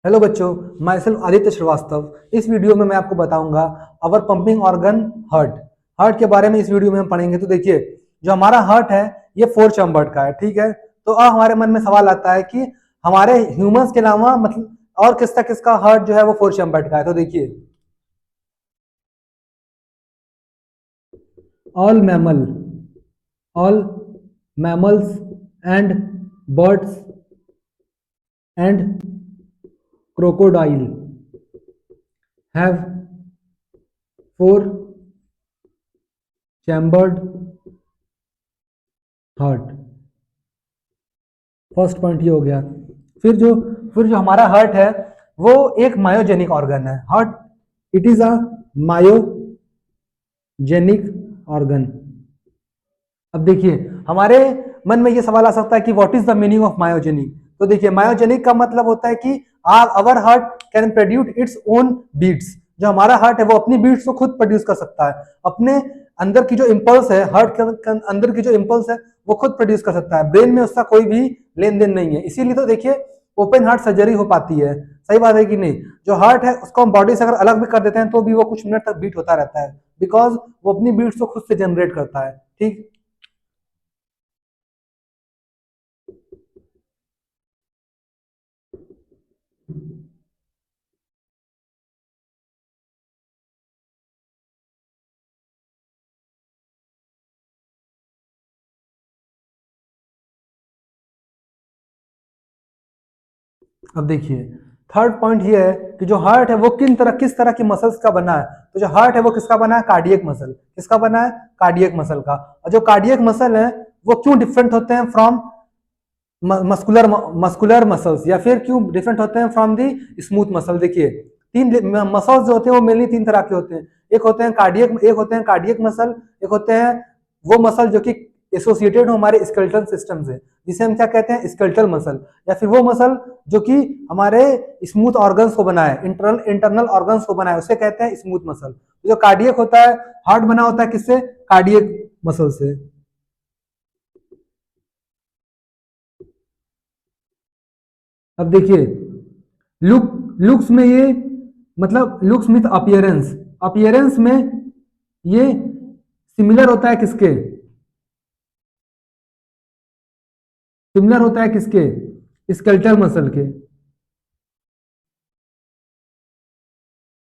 Hello बच्चों, my self Aditya Srivastava. इस video में मैं आपको बताऊंगा अवर पंपिंग ऑर्गन हार्ट। हार्ट के बारे में इस वीडियो में हम पढ़ेंगे। तो देखिए, जो हमारा हार्ट है ये 4 चैम्बर्ड का है, ठीक है। तो अब हमारे मन में सवाल आता है कि हमारे ह्यूमंस के अलावा मतलब और किसका किसका हार्ट जो है वो 4 चैम्बर्ड का है। तो देखिए, all mammal all mammals and birds and crocodile have 4 chambered heart. First point ये हो गया। फिर जो फिर जो हमारा हार्ट है वो एक मायोजेनिक ऑर्गन है। Heart it is a myogenic organ. अब देखिए, हमारे मन में ये सवाल आ सकता है कि what is the meaning of myogenic. तो देखिए, मायोजेनिक का मतलब होता है कि our heart can produce its own beats. जो हमारा हार्ट है वो अपनी बीट्स को खुद प्रोड्यूस कर सकता है। अपने अंदर की जो इम्पल्स है, हार्ट के अंदर की जो इम्पल्स है वो खुद प्रोड्यूस कर सकता है। ब्रेन में उसका कोई भी लेन देन नहीं है। इसीलिए तो देखिए, ओपन हार्ट सर्जरी हो पाती है। सही बात है कि नहीं। जो हार्ट है उसको हम बॉडी से अगर अलग भी कर देते हैं तो भी वो कुछ मिनट तक बीट होता रहता है, बिकॉज वो अपनी बीट्स को खुद से जनरेट करता है। ठीक। अब देखिए, थर्ड पॉइंट ये है कि जो हार्ट है वो किस तरह की मसल्स का बना है। तो जो हार्ट है वो किसका बना है? Cardiac muscle. किसका बना है? कार्डियक मसल का। और जो कार्डियक मसल है वो क्यों डिफरेंट होते हैं फ्रॉम मस्कुलर मस्कुलर मसल्स, या फिर क्यों डिफरेंट होते हैं फ्रॉम दी स्मूथ मसल। देखिए, तीन मसल्स जो होते हैं वो मेनली 3 तरह के होते हैं। एक होते हैं कार्डियक मसल, एक होते हैं वो मसल जो कि एसोसिएटेड हो हमारे स्केलेटल सिस्टम से, जिसे हम क्या कहते हैं? Skeletal muscle. या फिर वो मसल जो कि हमारे स्मूथ ऑर्गन्स को बनाए, इंटरनल ऑर्गन्स को बनाए, उसे कहते हैं स्मूथ मसल। जो कार्डियक होता है, हार्ट बना होता है किससे? कार्डियक मसल से। अब देखिए, लुक्स में ये मतलब लुक्स विथ अपीयरेंस, अपीयरेंस में ये सिमिलर होता है किसके? सिमिलर होता है किसके? स्केलेटल मसल के।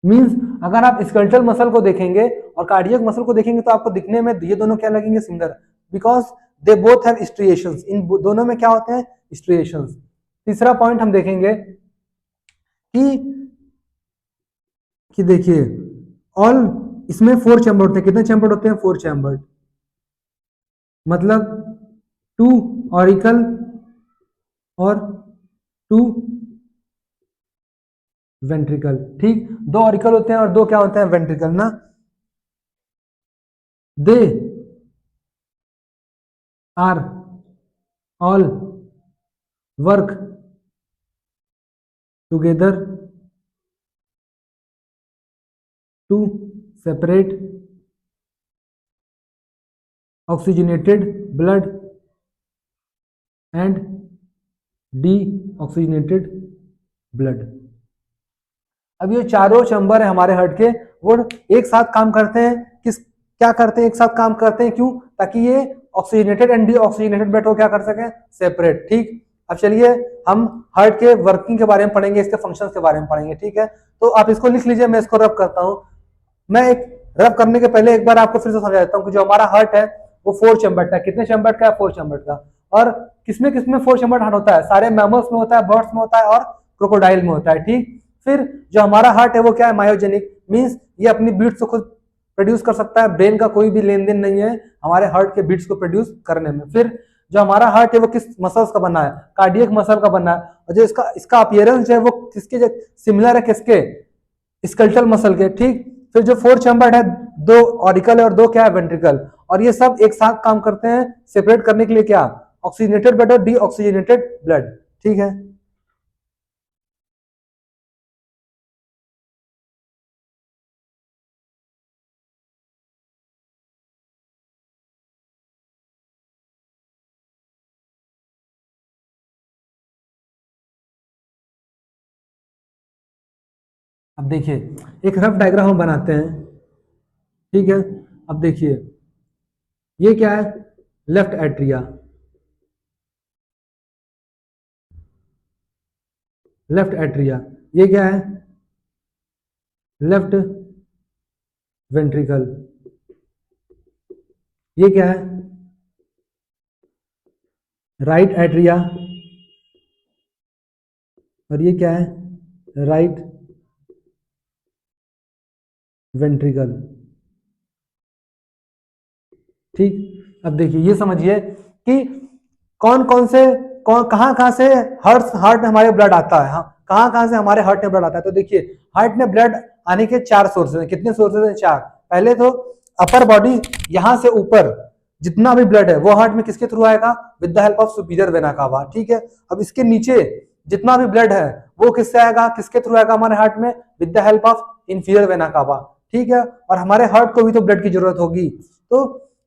मींस अगर आप स्केलेटल मसल को देखेंगे और कार्डियक मसल को देखेंगे तो आपको दिखने में ये दोनों क्या लगेंगे? Similar, because they both have striations. इन दोनों में क्या होते हैं? स्ट्रिएशंस। तीसरा पॉइंट हम देखेंगे कि देखिए, ऑल इसमें 4 चैम्बर होते हैं। कितने चैम्बर होते हैं? 4 चैम्बर। मतलब 2 ऑरिकल और 2 वेंट्रिकल। ठीक, 2 ऑरिकल होते हैं और 2 क्या होते हैं? वेंट्रिकल ना। They are all work together to separate oxygenated blood and deoxygenated blood. अब ये चारों चैम्बर है हमारे हार्ट के, वो एक साथ काम करते हैं। क्या करते हैं? एक साथ काम करते हैं। क्यों? ताकि ये oxygenated and deoxygenated blood को क्या कर सकें? सेपरेट। ठीक। अब चलिए, हम हार्ट के वर्किंग के बारे में पढ़ेंगे, इसके फंक्शंस के बारे में पढ़ेंगे। ठीक है, तो आप इसको लिख लीजिए, मैं इसको रब करता हूं। मैं एक रब करने के पहले एक बार आपको फिर से समझा देता हूँ कि जो हमारा हार्ट है वो 4 चैम्बर्ड का है। कितने चैम्बर्ड का है? 4 चैम्बर्ड का। और किसमें किसमें 4 चैम्बर्ड हार्ट होता है? सारे मैमल्स में होता है, बर्ड्स में होता है और क्रोकोडाइल में होता है। ठीक। फिर जो हमारा हार्ट है वो क्या है? मायोजेनिक। मींस ये अपनी बीट्स को खुद प्रोड्यूस कर सकता है। ब्रेन का कोई भी लेन देन नहीं है हमारे हार्ट के बीट्स को प्रोड्यूस करने में। फिर जो हमारा हार्ट है वो किस मसल्स का बना है? कार्डियक मसल का बना है। और जो इसका इसका अपीयरेंस जो है वो किसके सिमिलर है? किसके? स्केलेटल मसल के। ठीक। फिर जो 4 चैम्बर्ड है, 2 ऑरिकल है और 2 क्या है? वेंट्रिकल। और ये सब एक साथ काम करते हैं सेपरेट करने के लिए क्या? ऑक्सीजनेटेड ब्लड और डी ऑक्सीजनेटेड ब्लड। ठीक है। अब देखिए एक रफ डायग्राम हम बनाते हैं, ठीक है। अब देखिए ये क्या है, लेफ्ट एट्रिया, लेफ्ट एट्रिया, ये क्या है, लेफ्ट वेंट्रिकल, ये क्या है, राइट एट्रिया, और ये क्या है, राइट वेंट्रिकल, ठीक। अब देखिए ये समझिए कि कौन कौन से कहाँ कहाँ से हार्ट में हमारे ब्लड आता है, हाँ कहाँ कहाँ से हमारे हार्ट में ब्लड आता है। तो देखिए हार्ट में ब्लड आने के 4 सोर्सेज हैं। कितने सोर्सेज हैं, 4। पहले तो अपर बॉडी, यहां से ऊपर जितना भी ब्लड है वो हार्ट में किसके थ्रू आएगा, with the help of superior vena cava, ठीक है। अब इसके नीचे जितना भी ब्लड है वो किससे आएगा, किसके थ्रू आएगा हमारे हार्ट में, with the help of inferior vena cava, ठीक है। और हमारे हार्ट को भी तो ब्लड की जरूरत होगी, तो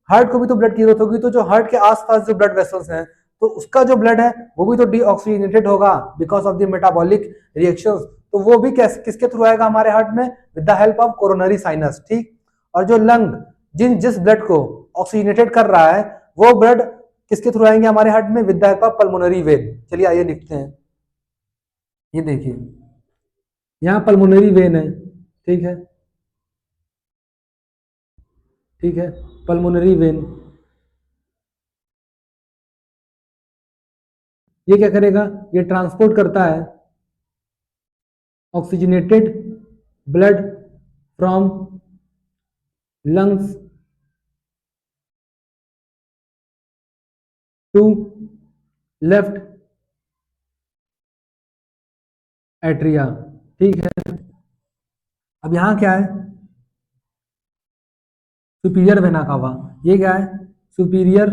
हार्ट को भी तो ब्लड की जरूरत होगी, तो जो हार्ट के आसपास जो ब्लड वेसल्स हैं तो उसका जो ब्लड है वो भी तो डीऑक्सीजनेटेड होगा because of the metabolic reactions, तो वो भी किसके थ्रू आएगा हमारे हार्ट में, with the help of coronary sinus, ठीक। और जो लंग जिस ब्लड को ऑक्सीजनेटेड कर रहा है वो ब्लड किसके थ्रू आएंगे हमारे हार्ट में, with the help of pulmonary vein. चलिए आइए लिखते हैं, ये देखिए यहाँ पल्मोनरी वेन है, ठीक है, ठीक है, पल्मोनरी वेन, ये क्या करेगा, ये ट्रांसपोर्ट करता है oxygenated blood from lungs to left atria, ठीक है। अब यहां क्या है, सुपीरियर वेना कावा, ये क्या है, सुपीरियर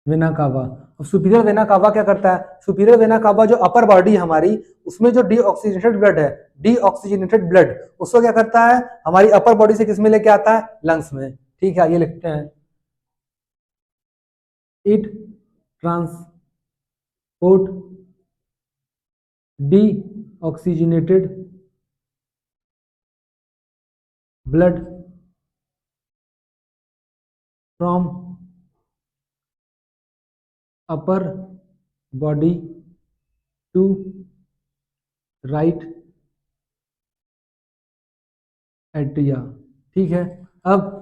वेना कावा। अब सुपीरियर वेना कावा क्या करता है, सुपीरियर वेना कावा जो अपर बॉडी है हमारी, उसमें जो डीऑक्सीजनेटेड ब्लड है, डीऑक्सीजनेटेड ब्लड उसको क्या करता है हमारी अपर बॉडी से किस में लेके आता है, लंग्स में, ठीक है। ये लिखते हैं, it transport deoxygenated blood from upper body to right atria, ठीक है। अब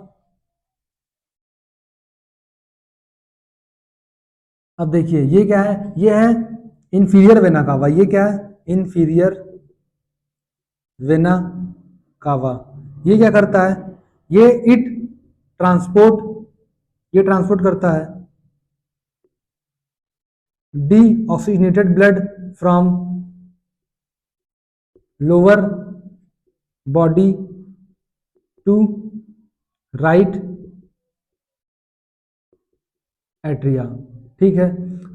देखिए ये क्या है, ये है इंफीरियर वेना कावा, ये क्या है, इंफीरियर वेना कावा। ये क्या करता है, ये इट ट्रांसपोर्ट, ये ट्रांसपोर्ट करता है deoxygenated blood from lower body to right atria, ठीक है।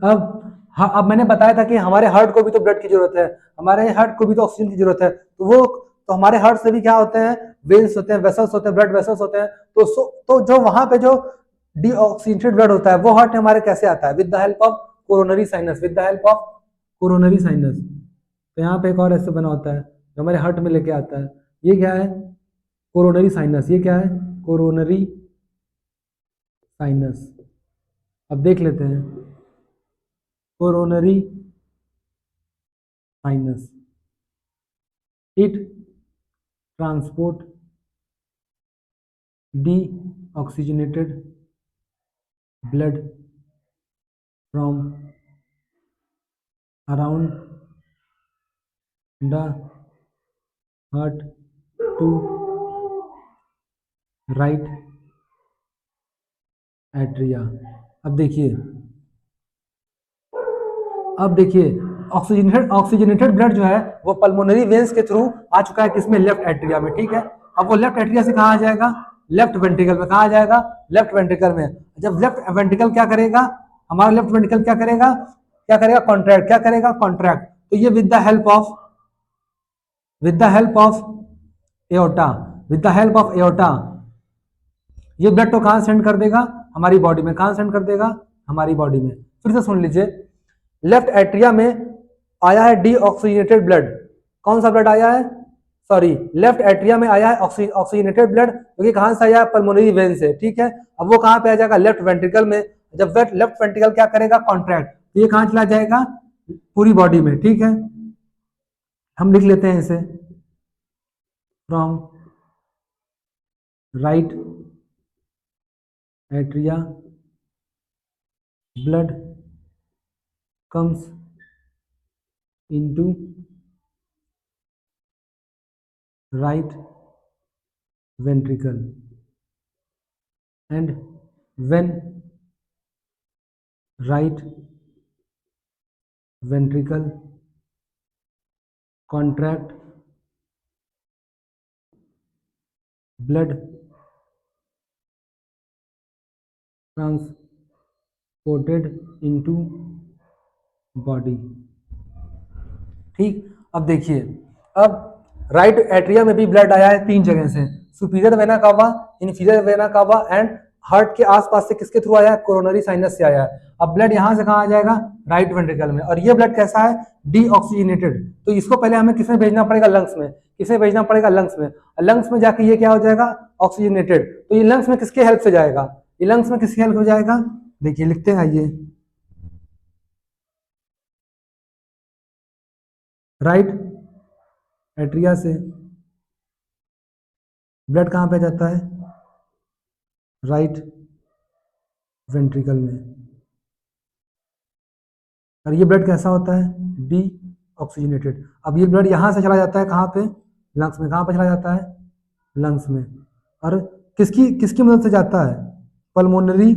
अब हाँ, अब मैंने बताया था कि हमारे हार्ट को भी तो ब्लड की जरूरत है, हमारे हार्ट को भी तो ऑक्सीजन की जरूरत है, तो वो तो हमारे हार्ट से भी क्या होते हैं, वेन्स होते हैं, वेसल्स होते हैं, ब्लड वेसल्स होते हैं, तो जो वहां पे जो डीऑक्सीजनेटेड ब्लड होता है वो हार्ट हमारे कैसे आता है, with the help of coronary sinus, with the help of coronary sinus. तो यहाँ पे एक और ऐसे बना होता है जो हमारे हार्ट में लेके आता है, ये क्या है, कोरोनरी साइनस, ये क्या है, कोरोनरी साइनस। अब देख लेते हैं, coronary sinus, it transport deoxygenated blood from around the heart to right atria. अब देखिए ऑक्सीजनेटेड ब्लड जो है वो पल्मोनरी वेन्स के थ्रू आ चुका है किसमें, लेफ्ट एट्रिया में, ठीक है। अब वो लेफ्ट एट्रिया से कहाँ आ जाएगा, लेफ्ट वेंट्रिकल में, कहाँ आ जाएगा, लेफ्ट वेंट्रिकल में। जब लेफ्ट वेंट्रिकल क्या करेगा, हमारा लेफ्ट वेंट्रिकल क्या करेगा कॉन्ट्रैक्ट, क्या करेगा कॉन्ट्रैक्ट। तो ये with the help of aorta, with the help of aorta ये ब्लड को कहां सेंड कर देगा, हमारी बॉडी में, कहां सेंड कर देगा, हमारी बॉडी में। फिर से सुन लीजिए, लेफ्ट एट्रिया में आया है डीऑक्सीजनेटेड ब्लड। कौन सा ब्लड आया है? सॉरी, लेफ्ट एट्रिया में आया है ऑक्सीजनेटेड ब्लड, क्योंकि कहां से आया है? पल्मोनरी वेन से। ठीक है, अब वो कहां पे आ जाएगा? लेफ्ट वेंट्रिकल में। जब लेफ्ट वेंट्रिकल क्या करेगा? कॉन्ट्रैक्ट, तो ये कहां चला जाएगा? पूरी बॉडी में। ठीक है, हम लिख लेते हैं इसे, from right atria blood comes into right ventricle, and when right ventricle contract, blood transported into body। ठीक, अब देखिए, अब राइट एट्रिया में भी ब्लड आया है 3 जगह से, superior vena cava, inferior vena cava and heart के आसपास से किसके थ्रू आया है? कोरोनरी साइनस से आया है। अब ब्लड यहां से कहां आ जाएगा? राइट वेंट्रिकल में। और ये ब्लड कैसा है? डीऑक्सीजनेटेड। तो इसको पहले हमें किसमें भेजना पड़ेगा? लंग्स में। किसमें भेजना पड़ेगा? लंग्स में। लंग्स में जाके ये क्या हो जाएगा? ऑक्सीजनेटेड। तो ये लंग्स में किसके हेल्प से जाएगा? ये लंग्स में किसकी हेल्प हो जाएगा? देखिए लिखते हैं, आइए, राइट एट्रिया से ब्लड कहां पे जाता है? राइट वेंट्रिकल में। और ये ब्लड कैसा होता है? D oxygenated. अब ये ब्लड यहां से चला जाता है कहां पे? लंग्स में। कहां पे चला जाता है? लंग्स में। और किसकी किसकी मदद से जाता है? Pulmonary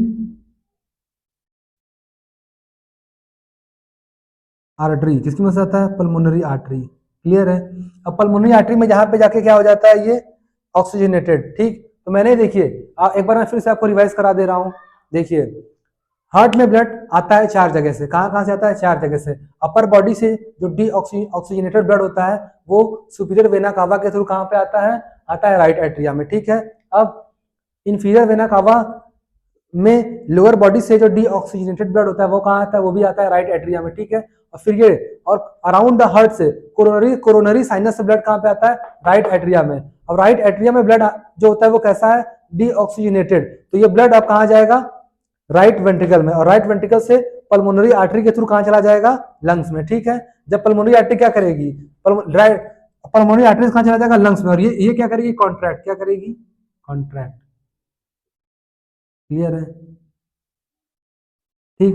artery. किसकी मदद से आता है? Pulmonary artery. क्लियर है? अब पल्मोनरी आर्टरी में जहां पे जाके क्या हो जाता है? ये ऑक्सीजनेटेड। ठीक, तो मैंने देखिए एक बार मैं फिर से आपको रिवाइज करा दे रहा हूं। देखिए, हार्ट में ब्लड आता है 4 जगह से। कहां कहां से आता है? 4 जगह से। अपर बॉडी से जो डी ऑक्सीजनेटेड ब्लड होता है वो सुपीरियर वेना कावा के थ्रू कहां पे आता है? आता है राइट एट्रिया में। ठीक है, अब इंफीरियर वेना कावा में लोअर बॉडी से जो डी ऑक्सीजनेटेड ब्लड होता है वो कहां आता है? वो भी आता है राइट एट्रिया में। ठीक है, और फिर ये और अराउंड द हार्ट से कोरोनरी साइनस से ब्लड कहां पे आता है? राइट एट्रिया में। अब राइट एट्रिया में ब्लड जो होता है वो कैसा है? D oxygenated. तो ये ब्लड अब कहां जाएगा? राइट वेंट्रिकल में। और राइट वेंट्रिकल से पल्मोनरी आर्टरी के थ्रू कहां चला जाएगा? लंग्स में। ठीक है, जब पल्मोनरी आर्टरी क्या करेगी? पल्मोनरी आर्टरी कहां चला जाएगा? लंग्स में। और ये क्या करेगी? कॉन्ट्रैक्ट। क्या करेगी? कॉन्ट्रैक्ट। क्लियर है? ठीक,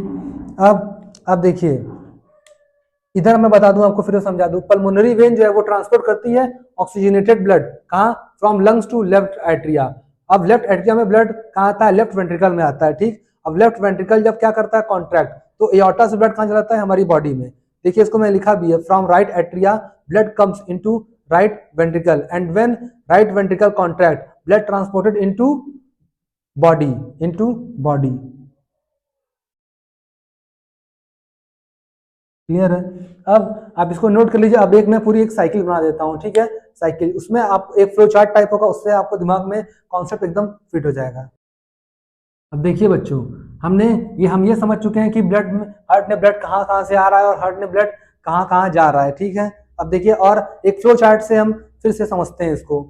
अब देखिए, इधर मैं बता दूं आपको, फिर समझा दूं। पल्मोनरी वेन जो है वो ट्रांसपोर्ट करती है ऑक्सीजनेटेड ब्लड कहां? From lungs to left atria. अब लेफ्ट एट्रिया में ब्लड कहां आता है? लेफ्ट वेंट्रिकल में आता है। ठीक, अब लेफ्ट वेंट्रिकल जब क्या करता है? कॉन्ट्रैक्ट, तो एओर्टा से ब्लड कहां चलाता है? हमारी बॉडी में। देखिए इसको मैं लिखा भी है, from right atria blood comes into right ventricle and when right ventricle contract blood transported into body. Clear है? अब आप इसको नोट कर लीजिए। अब मैं पूरी एक साइकिल बना देता हूं। ठीक है, साइकिल, उसमें आप एक फ्लो चार्ट टाइप होगा, उससे आपको दिमाग में कॉन्सेप्ट एकदम फिट हो जाएगा। अब देखिए बच्चों, हम ये समझ चुके हैं कि ब्लड में, हार्ट में ब्लड कहाँ कहाँ से आ रहा है और हार्ट में ब्लड कहाँ कहाँ जा रहा है। ठीक है, अब देखिए, और एक फ्लो चार्ट से हम फिर से समझते हैं इसको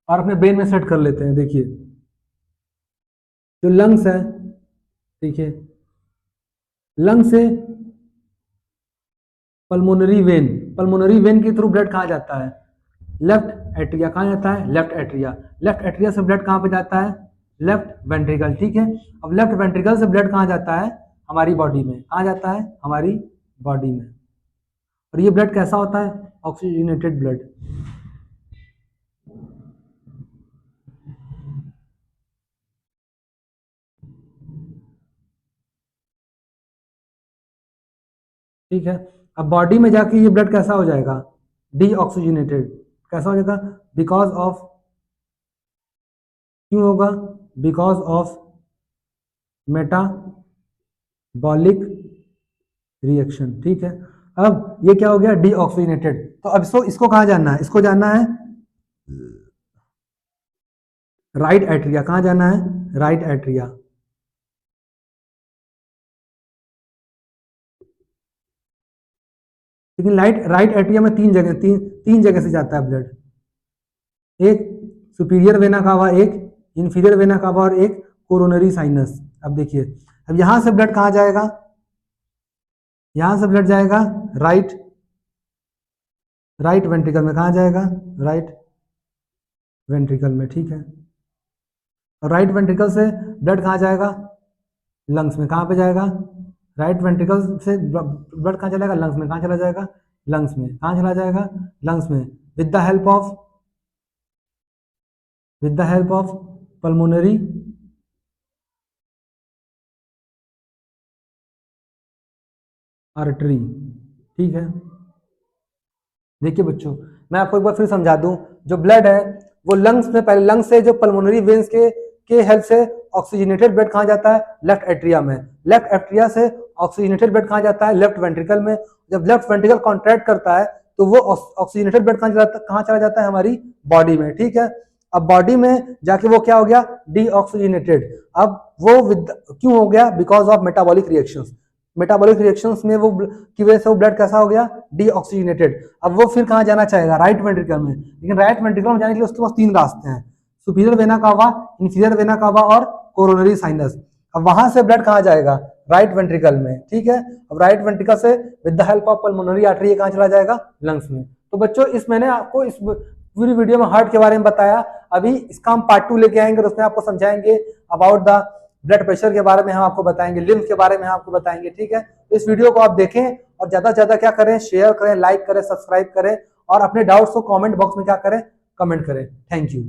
और अपने ब्रेन में सेट कर लेते हैं। देखिए, जो लंग्स है, देखिए लंग्स से पल्मोनरी वेन के थ्रू ब्लड कहाँ जाता है? Left atria. कहाँ जाता है? Left atria. लेफ्ट एट्रिया से ब्लड कहाँ पे जाता है? Left ventricle. ठीक है, अब लेफ्ट वेंट्रिकल से ब्लड कहाँ जाता है? हमारी बॉडी में। कहाँ जाता है? हमारी बॉडी में। और ये ब्लड कैसा होता है? Oxygenated blood. ठीक है, अब बॉडी में जाके ये ब्लड कैसा हो जाएगा? डीऑक्सीजनेटेड। कैसा हो जाएगा? बिकॉज ऑफ, क्यों होगा? Because of metabolic reaction. ठीक है, अब ये क्या हो गया? डीऑक्सीजनेटेड। तो अब इसको कहाँ जाना है? इसको जाना है राइट एट्रिया। कहाँ जाना है? Right atria. लेकिन राइट एट्रियम में तीन जगह से जाता है ब्लड, एक सुपीरियर वेना कावा, एक इंफीरियर वेना कावा और एक कोरोनरी साइनस। अब देखिए, अब यहां से ब्लड कहां जाएगा, यहां से ब्लड जाएगा राइट वेंट्रिकल में। कहां जाएगा, राइट वेंट्रिकल में, ठीक है। और राइट वेंट्रिकल से ब्लड कहां जाएगा, लंग्स में। कहां पे जाएगा, राइट वेंट्रिकल से ब्लड कहां चलेगा, लंग्स में। कहां चला जाएगा, लंग्स में। कहां चला जाएगा, लंग्स में, with the help of pulmonary artery, ठीक है। देखिए बच्चों, मैं आपको एक बार फिर समझा दूं, जो ब्लड है वो लंग्स में, पहले लंग्स से जो पल्मोनरी वेन्स के हेल्प से ऑक्सीजनेटेड ब्लड कहां जाता है, लेफ्ट एट्रिया में। लेफ्ट एट्रिया से ऑक्सीजनेटेड ब्लड कहां जाता है, लेफ्ट वेंट्रिकल में। जब लेफ्ट वेंट्रिकल कॉन्ट्रैक्ट करता है तो वो ऑक्सीजनेटेड ब्लड कहां चला जाता है, हमारी बॉडी में, ठीक है। अब बॉडी में जाके वो क्या हो गया, डीऑक्सीजनेटेड। अब वो क्यों हो गया, because of metabolic reactions. Metabolic reactions में वो की वजह से वो ब्लड कैसा हो गया, डीऑक्सीजनेटेड। अब वो फिर कहां जाना चाहेगा, राइट वेंट्रिकल में। लेकिन राइट वेंट्रिकल में जाने के लिए उसके पास तीन रास्ते हैं, superior vena cava, inferior vena cava और कोरोनरी साइनस। अब वहां से ब्लड कहां जाएगा, राइट वेंट्रिकल में, ठीक है। अब राइट वेंट्रिकल से with the help of pulmonary artery कहां चला जाएगा, लंग्स में। तो बच्चों, इस मैंने आपको इस पूरी वीडियो में हार्ट के बारे में बताया। अभी इसका हम पार्ट 2 लेके आएंगे और उसमें आपको समझाएंगे अबाउट द ब्लड प्रेशर के बारे में, हम आपको बताएंगे लिम्फ के बारे में, हम आपको बताएंगे, ठीक है। इस वीडियो को आप देखें और ज्यादा से ज्यादा क्या करें, शेयर करें, लाइक करें, सब्सक्राइब करें और अपने डाउट्स को कमेंट बॉक्स में क्या करें, कमेंट करें। Thank you.